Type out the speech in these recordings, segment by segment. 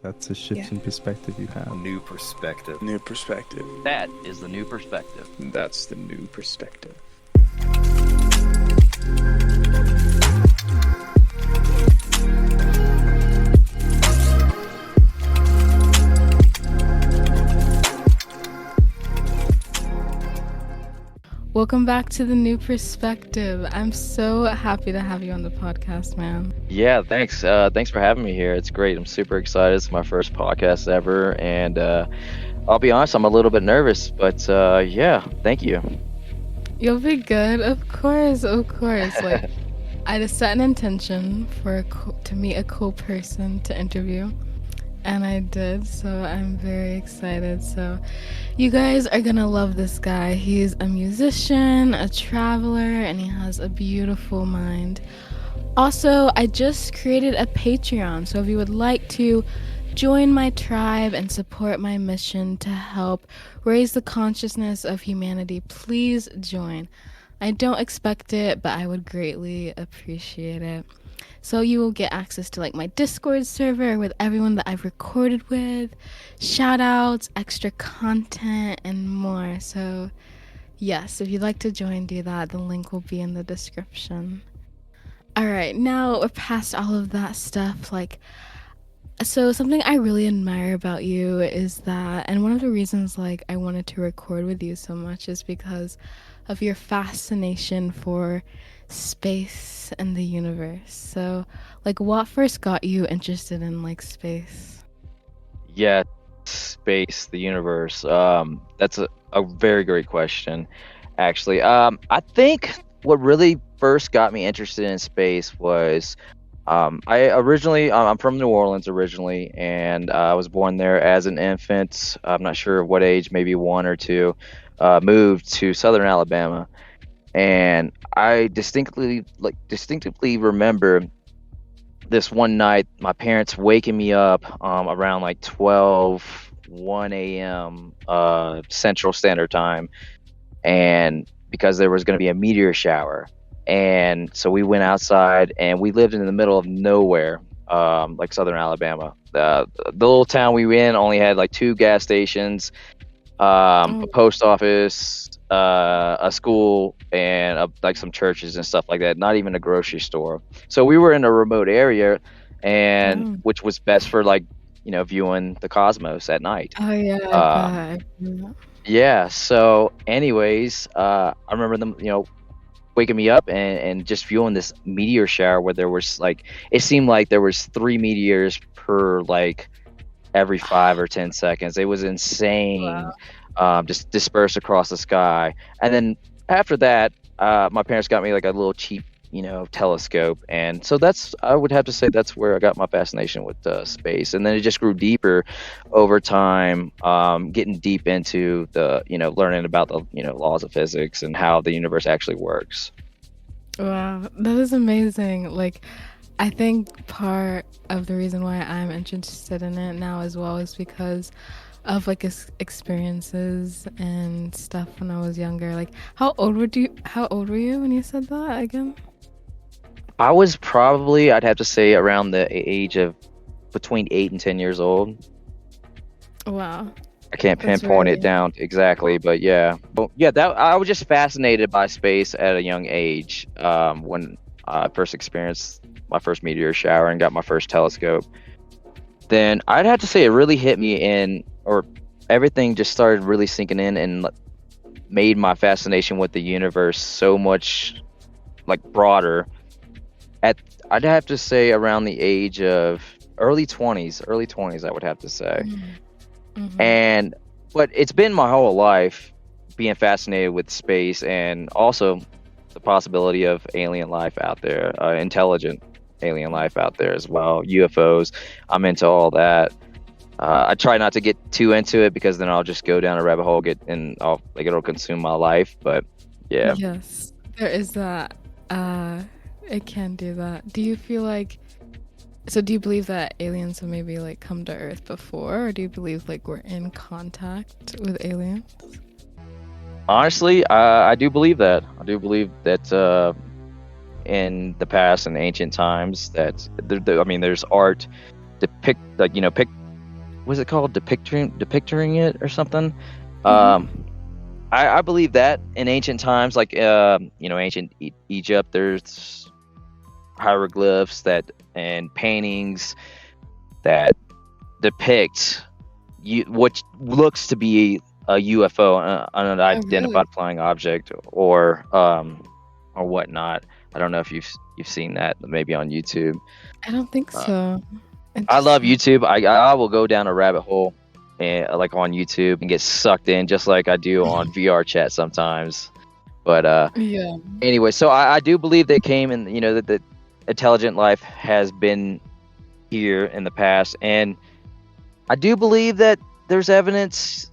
That's a shift in perspective you have. New perspective. New perspective. That is the new perspective. That's the new perspective. Welcome back to the new perspective. I'm so happy to have you on the podcast, man. Yeah, thanks. Thanks for having me here. It's great. I'm super excited. It's my first podcast ever, and I'll be honest, I'm a little bit nervous, but yeah, thank you. You'll be good, of course. Like, I just set an intention for to meet a cool person to interview, and I did, so I'm very excited. So you guys are gonna love this guy. He's a musician, a traveler, and he has a beautiful mind. Also, I just created a Patreon, so if you would like to join my tribe and support my mission to help raise the consciousness of humanity, please join. I don't expect it, but I would greatly appreciate it. So you will get access to like my Discord server with everyone that I've recorded with, shout outs, extra content, and more. So yes, if you'd like to join, do that. The link will be in the description. All right, now we're past all of that stuff. So something I really admire about you is that, and one of the reasons like I wanted to record with you so much is because of your fascination for space and the universe. So like what first got you interested in like space? Yeah, space, the universe. That's a very great question, actually. I think what really first got me interested in space was I'm from New Orleans originally, and I was born there as an infant. I'm not sure what age, maybe 1 or 2. Moved to Southern Alabama, and I distinctly remember this one night my parents waking me up around like 1 a.m. Central Standard Time, and because there was going to be a meteor shower. And so we went outside, and we lived in the middle of nowhere, like Southern Alabama. The little town we were in only had like 2 gas stations, a post office, a school, and like some churches and stuff like that. Not even a grocery store. So we were in a remote area, and which was best for like viewing the cosmos at night. Oh yeah, yeah. So, anyways, I remember them, waking me up and just viewing this meteor shower where there was like, it seemed like there was 3 meteors per like every 5 or 10 seconds. It was insane. Wow. Just dispersed across the sky. And then after that, my parents got me like a little cheap, telescope. And so I would have to say that's where I got my fascination with space. And then it just grew deeper over time, getting deep into the, learning about the, laws of physics and how the universe actually works. Wow, that is amazing. Like, I think part of the reason why I'm interested in it now as well is because of like experiences and stuff when I was younger. Like, how old were you when you said that again? I was probably, I'd have to say, around the age of between 8 and 10 years old. Wow. I can't pinpoint it down exactly, but yeah. But yeah, I was just fascinated by space at a young age, when I first experienced my first meteor shower and got my first telescope. Then I'd have to say it really hit me or everything just started really sinking in and made my fascination with the universe so much like broader. I'd have to say around the age of early 20s, I would have to say. Mm-hmm. But it's been my whole life being fascinated with space and also the possibility of alien life out there, intelligent alien life out there as well, UFOs. I'm into all that. I try not to get too into it because then I'll just go down a rabbit hole, it'll consume my life. But yeah. Yes, there is that. It can do that. Do you believe that aliens have maybe like come to Earth before, or do you believe like we're in contact with aliens? Honestly, I do believe that. I do believe that in the past and ancient times that there's art depict was it called, depicting it or something. Mhm. I believe that in ancient times, like ancient Egypt, there's hieroglyphs that and paintings that depict what looks to be a UFO, an Oh, really? unidentified flying object, or whatnot. I don't know if you've seen that, maybe on YouTube. I don't think Uh, so. I love Interesting. YouTube. I will go down a rabbit hole, and like on YouTube, and get sucked in just like I do on VR chat sometimes. But Yeah. anyway, so I do believe they came, and that the intelligent life has been here in the past, and I do believe that there's evidence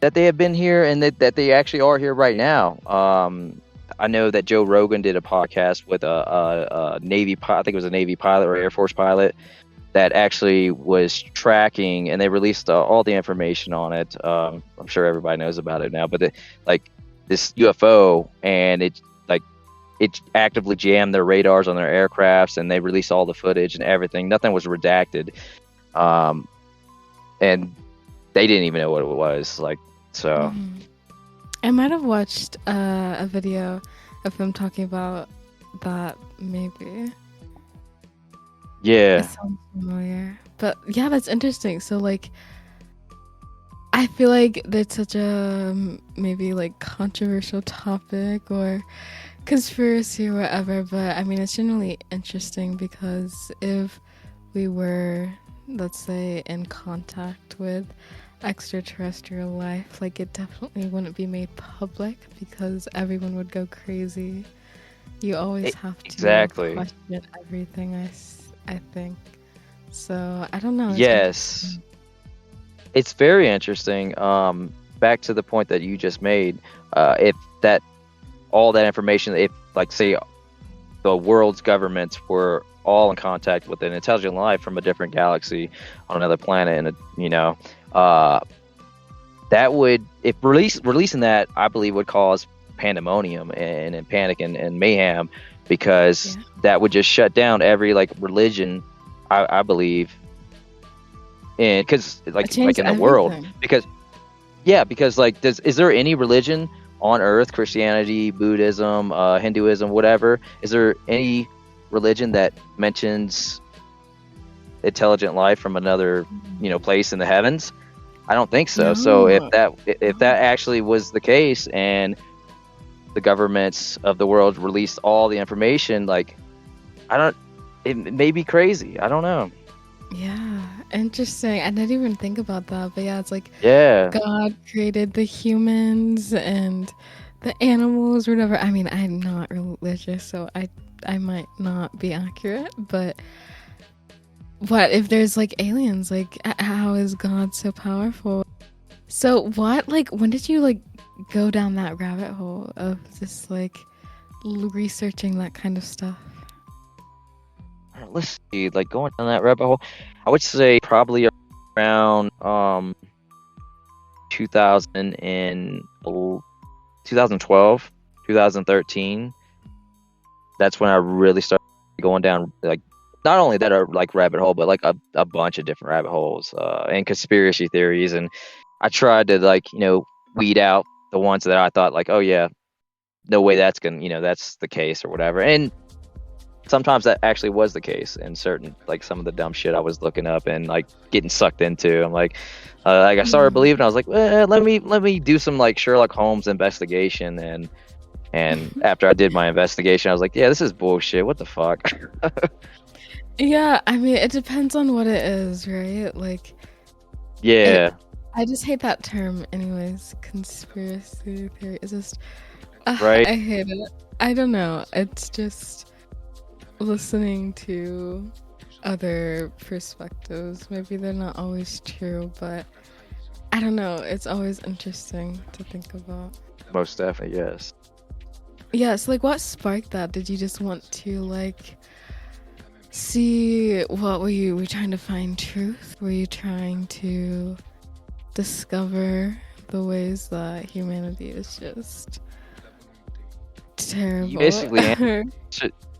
that they have been here, and that they actually are here right now. I know that Joe Rogan did a podcast with a Navy pilot, I think it was a Navy pilot or Air Force pilot, that actually was tracking, and they released all the information on it. I'm sure everybody knows about it now, but like this UFO, and it actively jammed their radars on their aircrafts, and they released all the footage and everything. Nothing was redacted, and they didn't even know what it was. Like, so. Mhm. I might have watched a video of them talking about that, maybe. It Yeah. sounds familiar. But yeah, that's interesting. So, like, I feel like that's such a maybe like controversial topic or conspiracy or whatever, but I mean, it's generally interesting because if we were, let's say, in contact with extraterrestrial life, like, it definitely wouldn't be made public because everyone would go crazy. You always have to Exactly. question everything, I think. So, I don't know. It's Yes. interesting. It's very interesting. Back to the point that you just made, if that all that information, if, like, say the world's governments were all in contact with an intelligent life from a different galaxy on another planet, and that would, if releasing that, I believe, would cause pandemonium and panic and mayhem, because Yeah. that would just shut down every, like, religion, I believe, and because It like changed in the world, everything. because like, is there any religion on earth, Christianity, Buddhism, Hinduism, whatever, is there any religion that mentions intelligent life from another place in the heavens? I don't think so. So if No. that actually was the case, and the governments of the world released all the information, like, it may be crazy. I don't know. Yeah, interesting. I didn't even think about that, but yeah, it's like Yeah. God created the humans and the animals or whatever. I mean, I'm not religious, so I might not be accurate, but what if there's like aliens? Like, how is God so powerful? So what, like, when did you like go down that rabbit hole of just like researching that kind of stuff? Let's see, like, going down that rabbit hole, I would say probably around 2000 and 2012, 2013. That's when I really started going down, like, not only that, like, rabbit hole, but like a bunch of different rabbit holes, and conspiracy theories, and I tried to, like, weed out the ones that I thought, like, oh yeah, no way that's that's the case or whatever. And sometimes that actually was the case in certain, like, some of the dumb shit I was looking up and, like, getting sucked into. I'm like, I started believing. I was like, well, let me do some, like, Sherlock Holmes investigation, and after I did my investigation, I was like, yeah, this is bullshit. What the fuck? Yeah, I mean, it depends on what it is, right? Like, Yeah. I just hate that term anyways. Conspiracy theory. It's just, Right. I hate it. I don't know. It's just listening to other perspectives. Maybe they're not always true, but I don't know. It's always interesting to think about. Most definitely, yes. Yeah, so like, what sparked that? Did you just want to like see, what were you trying to find truth? Were you trying to discover the ways that humanity is just terrible? You basically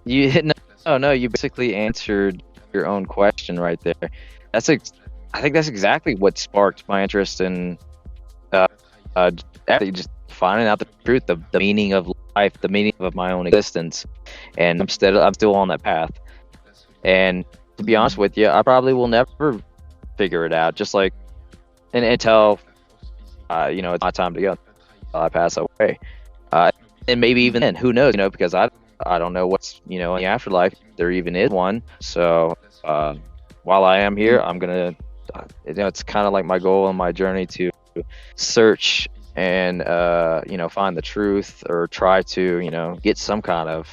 you basically answered your own question right there. That's I think that's exactly what sparked my interest in uh, actually just finding out the truth, the meaning of life, the meaning of my own existence, and I'm still on that path. And to be honest with you, I probably will never figure it out. Just like and until it's my time to go, I pass away. And maybe even then, who knows? Because I don't know what's in the afterlife. If there even is one. So while I am here, I'm gonna. It's kind of like my goal and my journey to search and find the truth, or try to get some kind of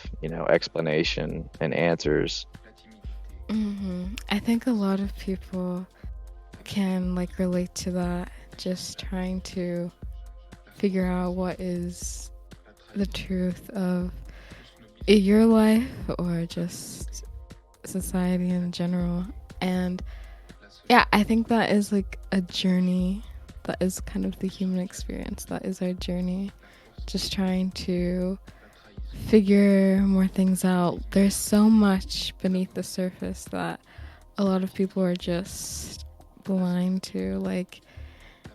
explanation and answers. I think a lot of people can relate to that, just trying to figure out what is the truth of your life or just society in general. And yeah, I think that is a journey. That is kind of the human experience. That is our journey, just trying to figure more things out. There's so much beneath the surface that a lot of people are just blind to,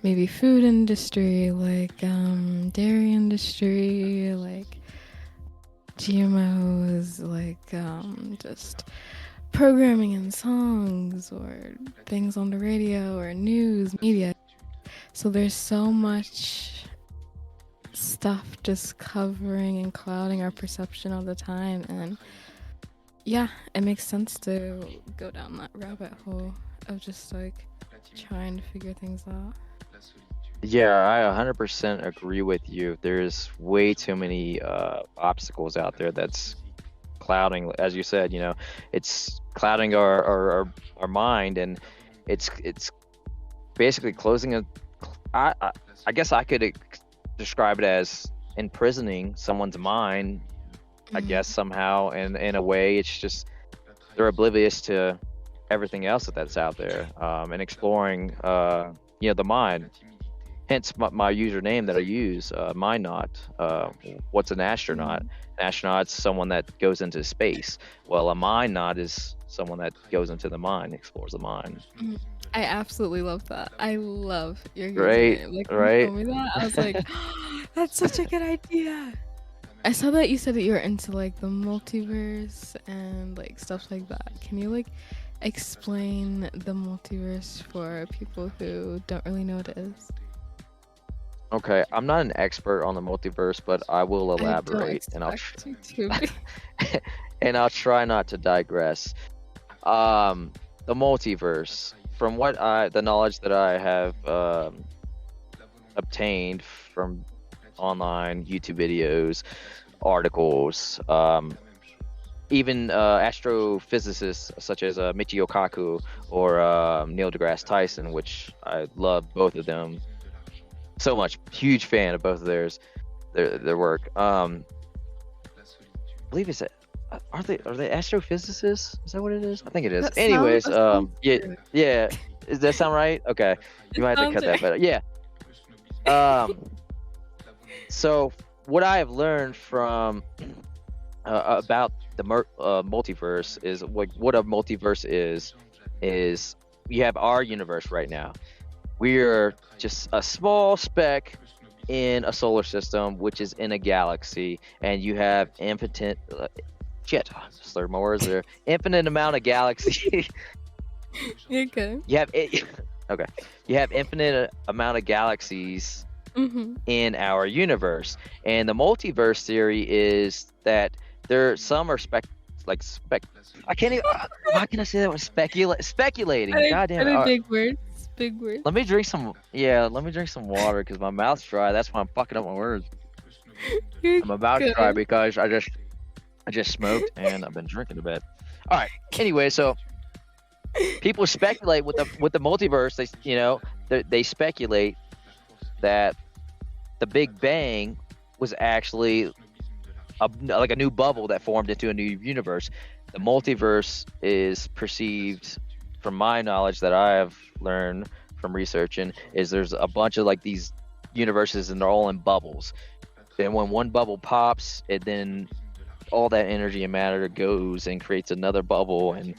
maybe food industry, dairy industry, GMOs, just programming in songs or things on the radio or news, media. So there's so much stuff just covering and clouding our perception all the time, and yeah, it makes sense to go down that rabbit hole of just trying to figure things out. Yeah, I 100% agree with you. There's way too many obstacles out there that's clouding, as you said, it's clouding our mind, and it's basically closing I guess I could describe it as imprisoning someone's mind, I guess, somehow, and in a way it's just they're oblivious to everything else that's out there, and exploring the mind. Hence my username that I use, MindNaut. What's an astronaut? An astronaut's someone that goes into space. Well, a MindNaut is someone that goes into the mind, explores the mind. I absolutely love that. I love your Right, username. right. You told me that, I was like, that's such a good idea. I saw that you said that you were into the multiverse and stuff like that. Can you explain the multiverse for people who don't really know what it is? Okay, I'm not an expert on the multiverse, but I will elaborate, and I'll try not to digress. The multiverse, from the knowledge that I have obtained from online YouTube videos, articles, even astrophysicists such as Michio Kaku or Neil deGrasse Tyson, which I love both of them so much. Huge fan of both of their work. I believe are they astrophysicists? Is that what it is? I think it is. Anyways, yeah. Does that sound right? Okay, you might have to cut that better. Yeah. So what I have learned from about the multiverse is what a multiverse is you have our universe right now. We're just a small speck in a solar system, which is in a galaxy, and you have infinite slurred my words there. Infinite amount of galaxies. Okay. You have infinite amount of galaxies in our universe, and the multiverse theory is that some are I can't even. How can I say that? Speculating. Goddamn. Big words. Big word. Let me drink some water because my mouth's dry. That's why I'm fucking up my words. I'm about to cry because I just smoked and I've been drinking a bit. All right. Anyway, so people speculate with the multiverse. They speculate that the Big Bang was actually a new bubble that formed into a new universe. The multiverse is perceived, from my knowledge that I have learned from researching, is there's a bunch of these universes and they're all in bubbles. And when one bubble pops, it then all that energy and matter goes and creates another bubble, and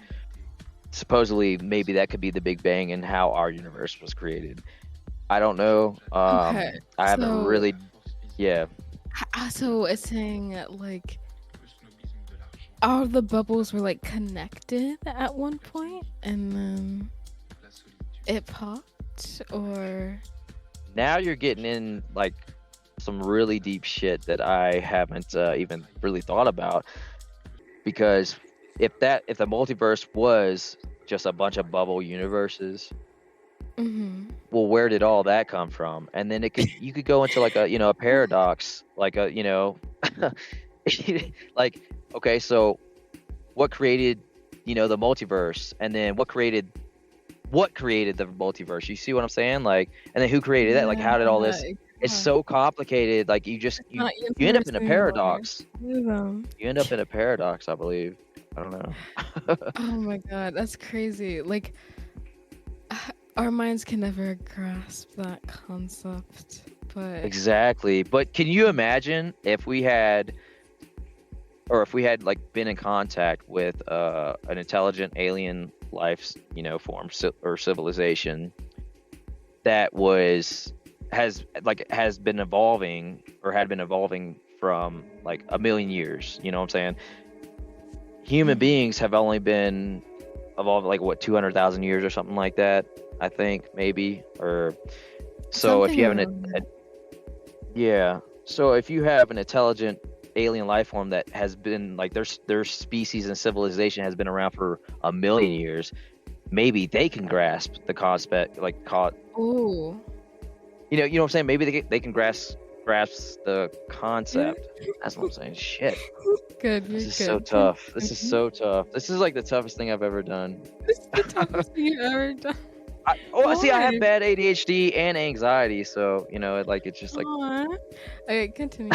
supposedly maybe that could be the Big Bang and how our universe was created. I don't know. Okay, I haven't so really. Yeah. so it's saying like all the bubbles were like connected at one point, and then it popped, or Now you're getting in like some really deep shit that I haven't even really thought about, because if the multiverse was just a bunch of bubble universes, well, where did all that come from? And then you could go into like a paradox, like like, okay, so what created the multiverse, and then what created the multiverse? You see what I'm saying? Like, and then who created that? Like, how did all this? It's so complicated. Like, you end up in a paradox. You end up in a paradox, I believe. I don't know. Oh my god, that's crazy. Like, our minds can never grasp that concept, but Exactly. But can you imagine if we had like been in contact with an intelligent alien life, form or civilization that has been evolving or had been evolving from like a million years, you know what I'm saying? Human beings have only been evolved like what, 200,000 years or something like that, I think, maybe. Or so if you have so if you have an intelligent alien life form that has been like their species and civilization has been around for a million years, maybe they can grasp the concept, like oh, you know what I'm saying? Maybe they can grasp the concept. That's what I'm saying. Shit. Good. This is so tough. This is so tough. This is like the toughest thing I've ever done. This is the toughest thing you've ever done. See, I have bad ADHD and anxiety, so like it's just like. Okay, continue.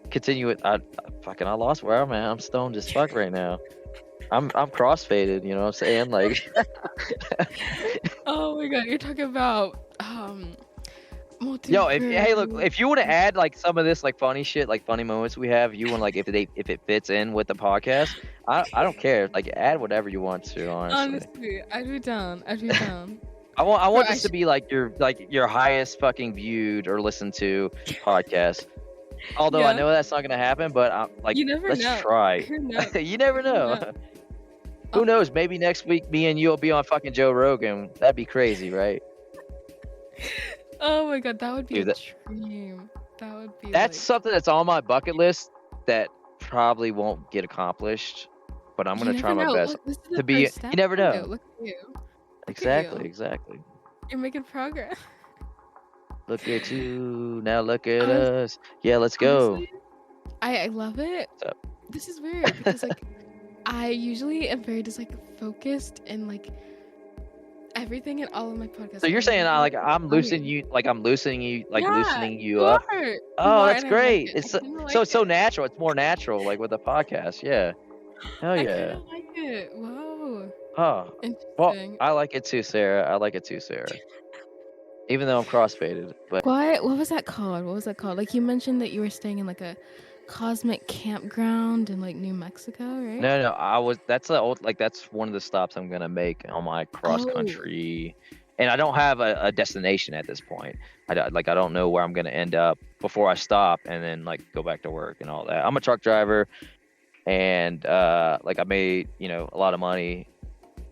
Continue it. I lost where I'm at. I'm stoned as fuck right now. I'm crossfaded. You know what I'm saying? Like. Oh my god, you're talking about Yo, if you want to add like some of this like funny shit, like funny moments we have, you want like if it fits in with the podcast, I don't care. Like add whatever you want to. Honestly, I'd be down. I want this to be like your highest fucking viewed or listened to podcast. Although I know that's not gonna happen, but let's try. You never know. Who knows? Maybe next week me and you will be on fucking Joe Rogan. That'd be crazy, right? Oh my god, that would be a dream. That would be. That's something that's on my bucket list that probably won't get accomplished, but I'm gonna try my best to be. You never know. Look at you. Exactly. You're making progress. Look at you now. Look at us. Yeah, let's go. Honestly, I love it. This is weird because like I usually am very just like focused and like. Everything in all of my podcasts. So you're saying I'm loosening you up? Oh, that's great. It's so natural. It's more natural, like with a podcast. Yeah. Hell yeah. I like it. Whoa. Oh. Well, I like it too, Sarah. Even though I'm crossfaded, but what was that called? Like you mentioned that you were staying in like a cosmic campground in like New Mexico, right? No, that's one of the stops I'm gonna make on my cross country, and I don't have a destination at this point. I don't know where I'm gonna end up before I stop and then like go back to work and all that. I'm a truck driver, and I made a lot of money,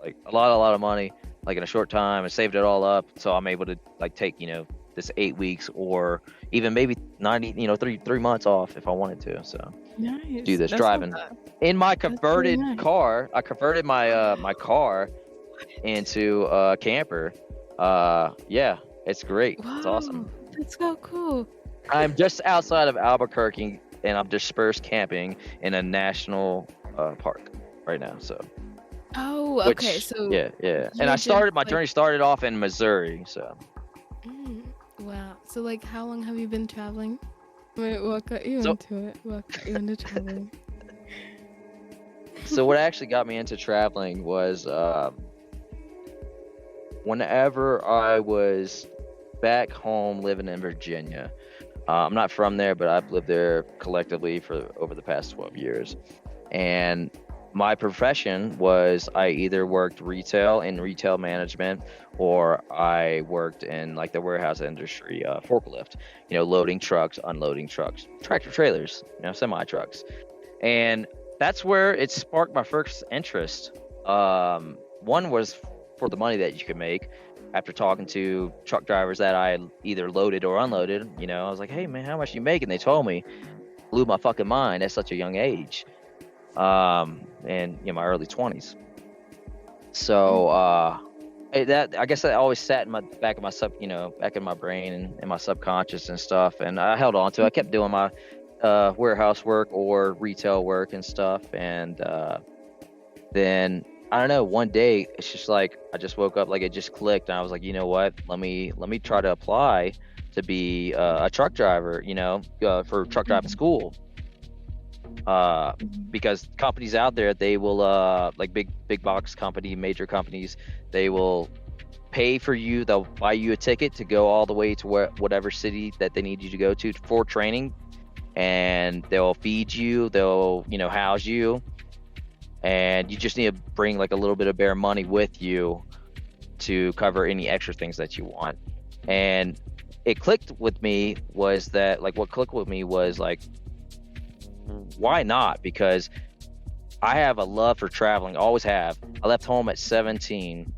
like a lot of money, like in a short time, and saved it all up, so I'm able to like take this 8 weeks or even maybe 3 months off if I wanted to. So nice. Do this driving in my converted car. I converted my my car into a camper. Yeah, it's great. Wow, it's awesome. That's so cool. I'm just outside of Albuquerque and I'm dispersed camping in a national park right now. So okay. So yeah. And my journey started off in Missouri. So wow. So like, how long have you been traveling? Wait, what got you into it? What got you into traveling? So what actually got me into traveling was whenever I was back home living in Virginia. I'm not from there, but I've lived there collectively for over the past 12 years. And my profession was I either worked retail in retail management, or I worked in like the warehouse industry, forklift, loading trucks, unloading trucks, tractor trailers, semi trucks. And that's where it sparked my first interest. One was for the money that you could make. After talking to truck drivers that I either loaded or unloaded, I was like, hey man, how much you make? And they told me. Blew my fucking mind at such a young age. And my early 20s. So that, I guess, that always sat in my back of my back in my brain and in my subconscious and stuff, and I held on to it. I kept doing my warehouse work or retail work and stuff, and then I don't know, one day it's just like I just woke up, like it just clicked, and I was like, you know what, let me try to apply to be a truck driver, for truck driving school. Because companies out there, they will like big box company, major companies, they will pay for you. They'll buy you a ticket to go all the way to whatever city that they need you to go to for training, and they'll feed you, they'll house you, and you just need to bring like a little bit of bare money with you to cover any extra things that you want. And it clicked with me was that, like, what clicked with me was like, why not? Because I have a love for traveling, always have. I left home at 17.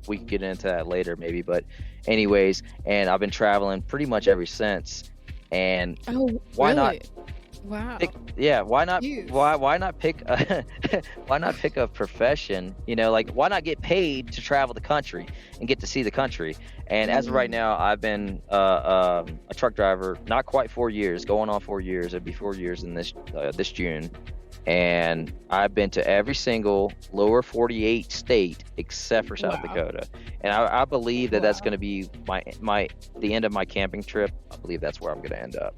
We can get into that later maybe, but anyways, and I've been traveling pretty much ever since. And why not? Wow. Why not? Jeez. Why not pick a why not pick a profession? Like, why not get paid to travel the country and get to see the country? And as of right now, I've been a truck driver, not quite 4 years, going on 4 years. It'll be 4 years in this June, and I've been to every single lower 48 state except for South Dakota. And I believe that that's going to be the end of my camping trip. I believe that's where I'm going to end up.